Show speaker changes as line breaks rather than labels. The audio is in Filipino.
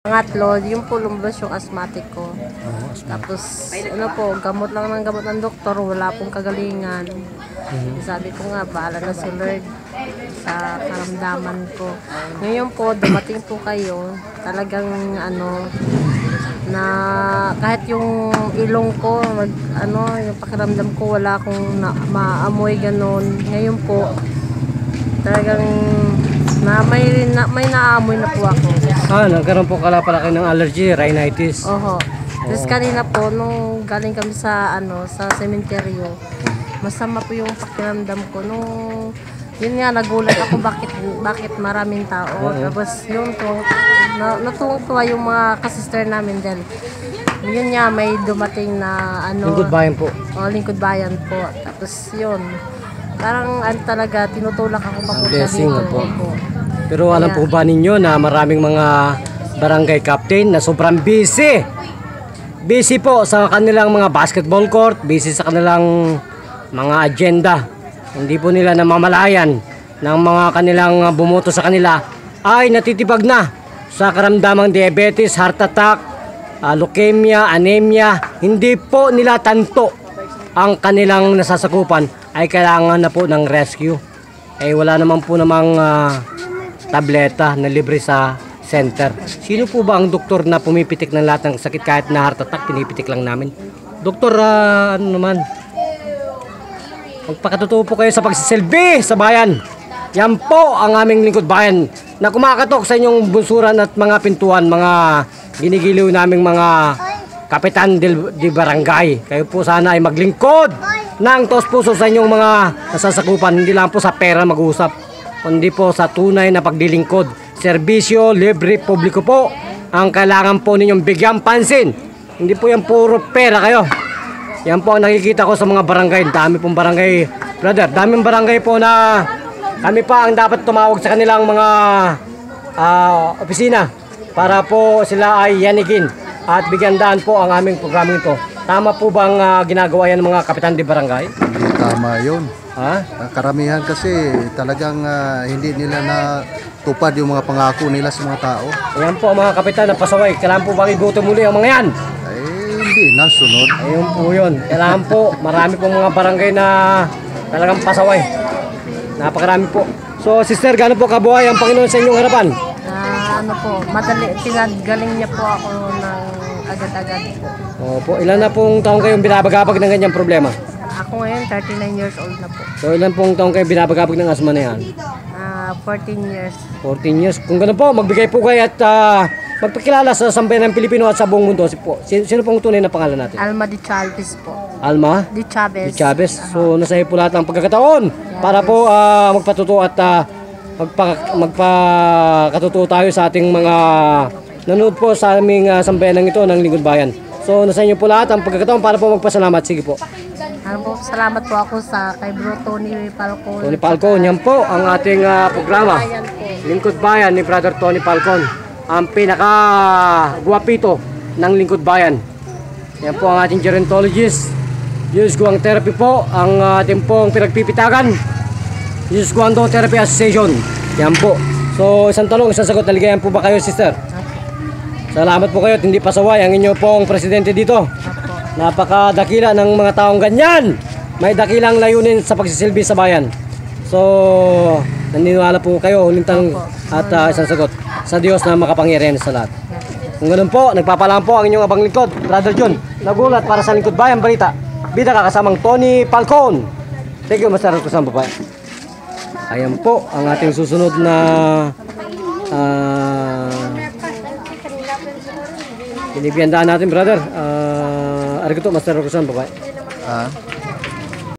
Pangatlo, yung po lumabas yung asthmatic ko. Tapos, ano po, gamot lang ng gamot ng doktor, wala pong kagalingan. Sabi ko nga, bahala na si Lord sa karamdaman ko. Ngayon po, dumating po kayo, talagang ano, na kahit yung ilong ko, yung pakiramdam ko, wala akong maamoy ganon. Ngayon po, talagang may naamoy na po ako.
Nagkaroon po pala kayo ng allergy, rhinitis.
Oho. Tapos kanina po, nung galing kami sa sementeryo, masama po yung pakiramdam ko. Yun nga, nagulat ako bakit maraming tao. Tapos yun po, natuwang-tuwa yung mga kasister namin dahil yun nga, may dumating na
Lingkod Bayan po.
Lingkod Bayan po. Tapos yun, parang talaga tinutulak ako papunta
Blessing
dito.
po. Pero alam po ba ninyo na maraming mga barangay captain na sobrang busy? Busy po sa kanilang mga basketball court, busy sa kanilang mga agenda. Hindi po nila namamalayan ng mga kanilang bumoto sa kanila ay natitibag na sa karamdamang diabetes, heart attack, leukemia, anemia. Hindi po nila tanto ang kanilang nasasakupan ay kailangan na po ng rescue. Wala naman po namang tableta na libre sa center. Sino po ba ang doktor na pumipitik ng lahat ng sakit kahit na heart attack, pinipitik lang namin? Doktor, ano naman? Magpakatotoo po kayo sa pagsisilbi sa bayan. Yan po ang aming lingkod bayan na kumakatok sa inyong bunsuran at mga pintuan, mga ginigiliw naming mga kapitan di barangay. Kayo po sana ay maglingkod ng taos puso sa inyong mga nasasakupan. Hindi lang po sa pera mag-uusap, kundi po sa tunay na pagdilingkod. Serbisyo, libre, publiko po ang kailangan po ninyong bigyan pansin. Hindi po yan puro pera kayo. Yan po ang nakikita ko sa mga barangay. Dami pong barangay, brother. Daming barangay po na kami pa ang dapat tumawag sa kanilang mga opisina para po sila ay yanigin at bigyan daan po ang aming programang ito. Tama po bang ginagawa yan ng mga kapitan di barangay?
Hindi tama yun. Karamihan kasi talagang hindi nila na tupad yung mga pangako nila sa mga tao.
Ayan po mga kapitan na pasaway. Kailangan po bang ibuto muli ang mga yan?
Hindi, nasunod.
Ayun po yun. Kailangan po, marami pong mga barangay na talagang pasaway. Napakarami po. So sister, gaano po kabuhay ang Panginoon sa inyong harapan?
Madali, pinagaling niya po ako ng agad-agad po.
Opo, ilan na pong taong kayong binabagabag ng ganyang problema?
Ako ngayon, 39 years old na po.
So ilan pong taong kayo binabagabag ng asma na yan?
14 years.
14 years. Kung gano'n po, magbigay po kayo at magpakilala sa sambayan ng Pilipino at sa buong mundo. Sino pong tunay na pangalan natin?
Alma de Chavez po.
Alma?
De Chavez.
De Chavez. So nasa iyo po lahat ng pagkakataon para po magpatuto at magpakatuto tayo sa ating mga nanood po sa aming sambayan ito ng Lingkod Bayan. So nasa inyo po lahat ang pagkakataon para po magpasalamat. Sige po.
Salamat po ako kay Bro Tony Falcon.
Tony Falcon, yan po ang ating programa. Lingkod Bayan ni Brother Tony Falcon. Ang pinaka-guwapito ng Lingkod Bayan. Yan po ang ating gerontologist. Diyos Guang Therapy po, ang ating pong pinagpipitagan. Diyos Guang Therapy Association. Yan po. So isang tanong, isang sagot. Naligayan po ba kayo, sister? Salamat po kayo at hindi pasaway ang inyo pong presidente dito. Napakadakila ng mga taong ganyan. May dakilang layunin sa pagsisilbi sa bayan. So, naniniwala po kayo, huling tanong at isang sagot sa Diyos na makapangyarihan sa lahat. Kung ganun po, nagpapalam po ang inyong abang lingkod, Brother John. Nagulat para sa Lingkod Bayan Balita. Bida kakasamang Tony Falcon. Thank you, Master Kusang Babae. Ayan po ang ating susunod na binibiyandaan natin, brother. Arito, Master Kusang Babae.